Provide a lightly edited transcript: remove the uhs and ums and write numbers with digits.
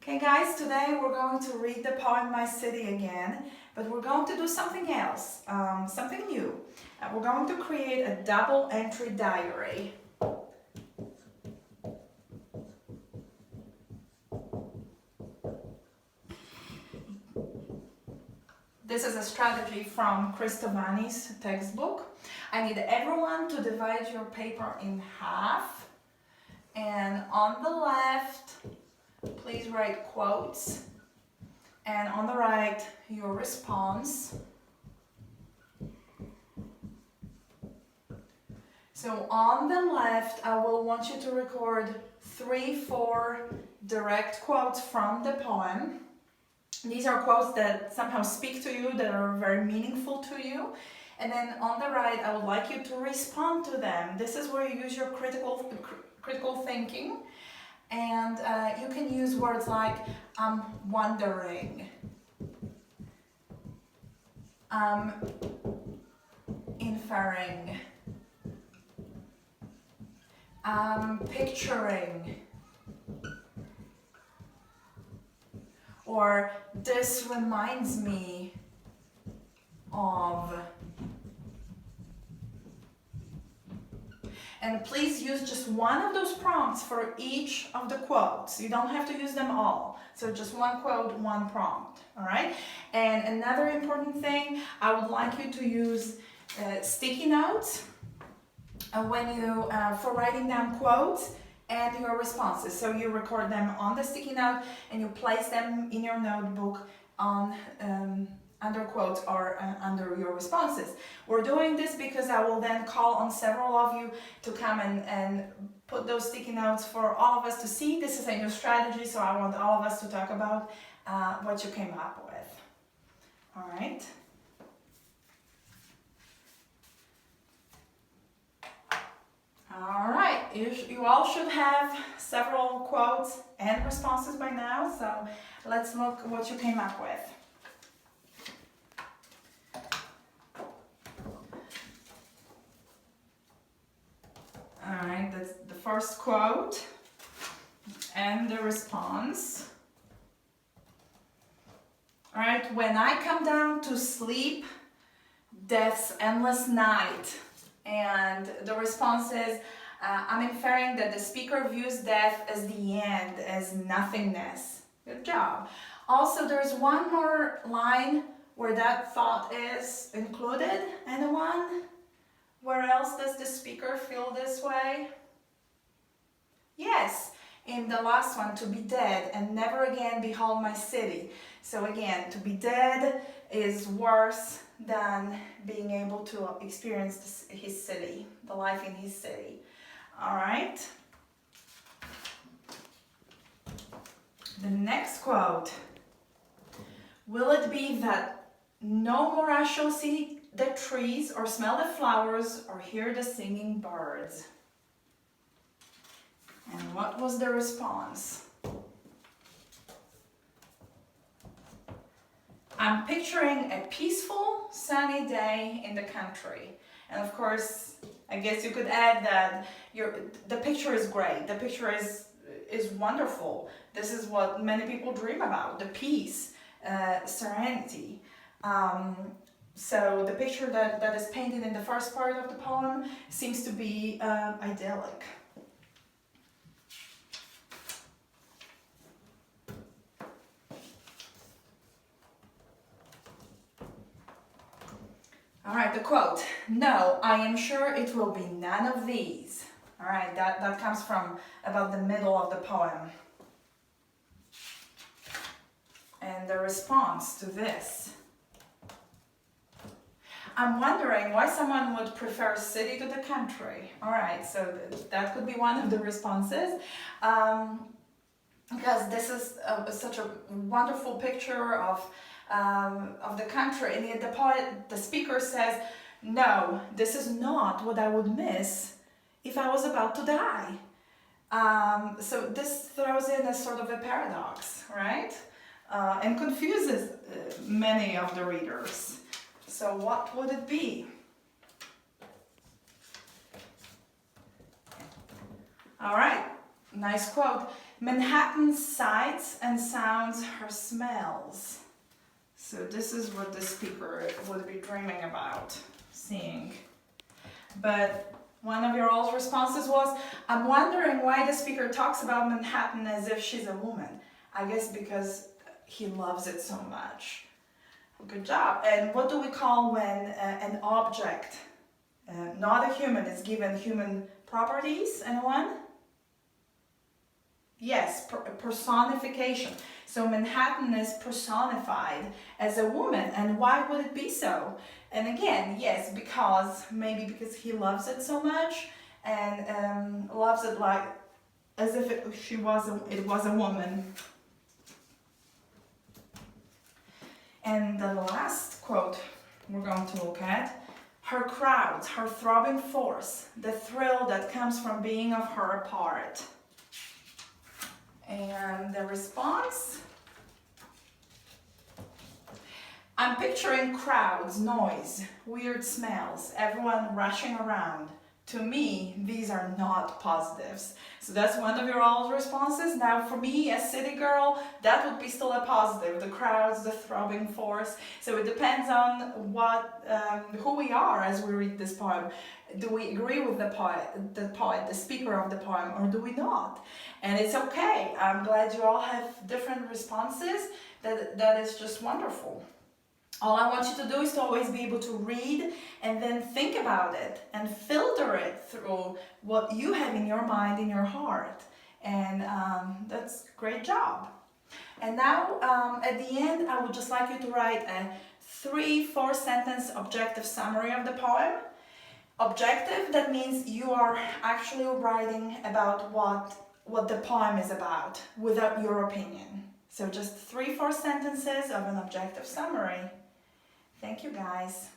Okay guys, today we're going to read the poem My City again, but we're going to do something else, something new. We're going to create a double entry diary. This is a strategy from Cristovani's textbook. I need everyone to divide your paper in half, and on the left please write quotes, and on the right your response. So on the left I will want you to record 3-4 direct quotes from the poem. These are quotes that somehow speak to you, that are very meaningful to you. And then on the right, I would like you to respond to them. This is where you use your critical thinking. And you can use words like, I'm wondering, I'm inferring, I'm picturing, or this reminds me of. And please use just one of those prompts for each of the quotes. You don't have to use them all. So just one quote, one prompt, all right? And another important thing, I would like you to use sticky notes when you for writing down quotes and your responses. So you record them on the sticky note and you place them in your notebook on under quotes or under your responses. We're doing this because I will then call on several of you to come and put those sticky notes for all of us to see. This is a new strategy, so I want all of us to talk about what you came up with. All right. All right, you all should have several quotes and responses by now, so let's look what you came up with. All right, that's the first quote and the response. All right, when I come down to sleep, death's endless night. And the response is, I'm inferring that the speaker views death as the end, as nothingness. Good job. Also, there's one more line where that thought is included. Anyone? Where else does the speaker feel this way? Yes, in the last one, to be dead and never again behold my city. So again, to be dead is worse than being able to experience his city, the life in his city. All right. The next quote. Will it be that no more I shall see the trees or smell the flowers or hear the singing birds? And what was the response? I'm picturing a peaceful, sunny day in the country. And of course, I guess you could add that the picture is great. The picture is wonderful. This is what many people dream about, the peace, serenity. So the picture that is painted in the first part of the poem seems to be idyllic. All right, the quote. No, I am sure it will be none of these. All right, that comes from about the middle of the poem. And the response to this. I'm wondering why someone would prefer city to the country. All right, so that could be one of the responses. Because this is such a wonderful picture of the country, and yet the speaker says, no, this is not what I would miss if I was about to die. So this throws in a sort of a paradox, right? And confuses many of the readers. So what would it be? All right, nice quote. Manhattan sights and sounds her smells. So this is what the speaker would be dreaming about seeing. But one of your all's responses was, I'm wondering why the speaker talks about Manhattan as if she's a woman. I guess because he loves it so much. Good job. And what do we call when an object, not a human, is given human properties? Anyone? Yes, personification. So Manhattan is personified as a woman, and why would it be so? And again, yes, maybe because he loves it so much and loves it like as if it was a woman. And the last quote we're going to look at, her crowds, her throbbing force, the thrill that comes from being of her a part. And the response, I'm picturing crowds, noise, weird smells, everyone rushing around. To me, these are not positives. So that's one of your all responses. Now for me, as city girl, that would be still a positive. The crowds, the throbbing force. So it depends on who we are as we read this poem. Do we agree with the poet, the speaker of the poem, or do we not? And it's okay. I'm glad you all have different responses. That is just wonderful. All I want you to do is to always be able to read and then think about it and filter it through what you have in your mind, in your heart. And that's a great job. And now at the end, I would just like you to write a 3-4 sentence objective summary of the poem. Objective, that means you are actually writing about what the poem is about without your opinion. So just 3-4 sentences of an objective summary. Thank you, guys.